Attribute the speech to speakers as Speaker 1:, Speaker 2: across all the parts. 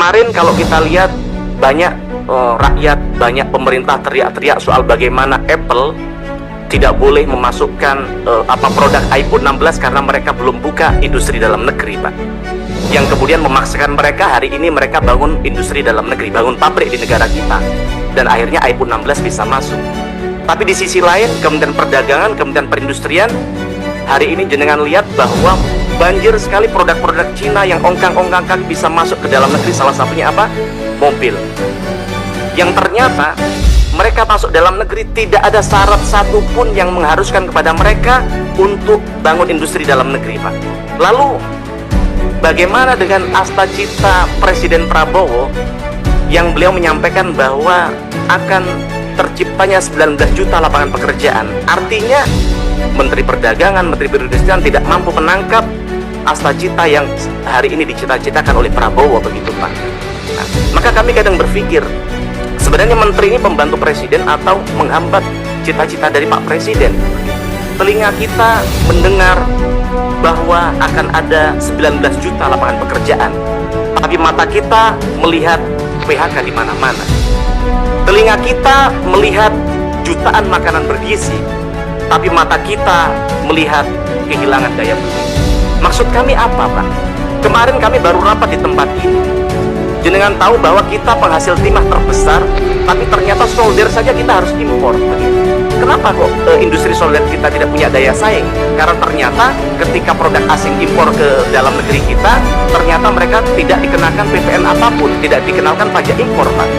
Speaker 1: Kemarin kalau kita lihat banyak rakyat, banyak pemerintah teriak-teriak soal bagaimana Apple tidak boleh memasukkan produk iPhone 16 karena mereka belum buka industri dalam negeri, Pak. Yang kemudian memaksakan mereka hari ini mereka bangun industri dalam negeri, bangun pabrik di negara kita, dan akhirnya iPhone 16 bisa masuk. Tapi di sisi lain, Kementerian Perdagangan, Kementerian Perindustrian, hari ini jenengan lihat bahwa banjir sekali produk-produk Cina yang ongkang-ongkang bisa masuk ke dalam negeri. Salah satunya apa? Mobil. Yang ternyata mereka masuk dalam negeri tidak ada syarat satupun yang mengharuskan kepada mereka untuk bangun industri dalam negeri, Pak. Lalu bagaimana dengan asta-cita Presiden Prabowo yang beliau menyampaikan bahwa akan terciptanya 19 juta lapangan pekerjaan? Artinya Menteri Perdagangan, Menteri Perindustrian tidak mampu menangkap asta-cita yang hari ini dicita-citakan oleh Prabowo, begitu, Pak. Nah, maka kami kadang berpikir, sebenarnya menteri ini pembantu presiden atau menghambat cita-cita dari Pak Presiden? Telinga kita mendengar bahwa akan ada 19 juta lapangan pekerjaan, tapi mata kita melihat PHK di mana-mana. Telinga kita melihat jutaan makanan bergizi, tapi mata kita melihat kehilangan daya beli. Maksud kami apa, Pak? Kemarin kami baru rapat di tempat ini. Jenengan tahu bahwa kita penghasil timah terbesar, tapi ternyata solder saja kita harus impor. Kenapa kok industri solder kita tidak punya daya saing? Karena ternyata ketika produk asing impor ke dalam negeri kita, ternyata mereka tidak dikenakan PPN apapun, tidak dikenalkan pajak impor, Pak.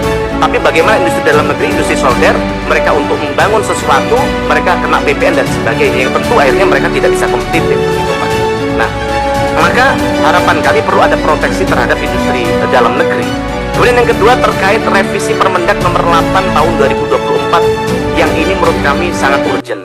Speaker 1: Tapi bagaimana industri dalam negeri, industri solder, mereka untuk membangun sesuatu, mereka kena PPN dan sebagainya, yang tentu akhirnya mereka tidak bisa kompetitif, begitu, Pak. Nah, maka harapan kami perlu ada proteksi terhadap industri dalam negeri. Kemudian yang kedua terkait revisi Permendak nomor 8 tahun 2024 yang ini menurut kami sangat urgent.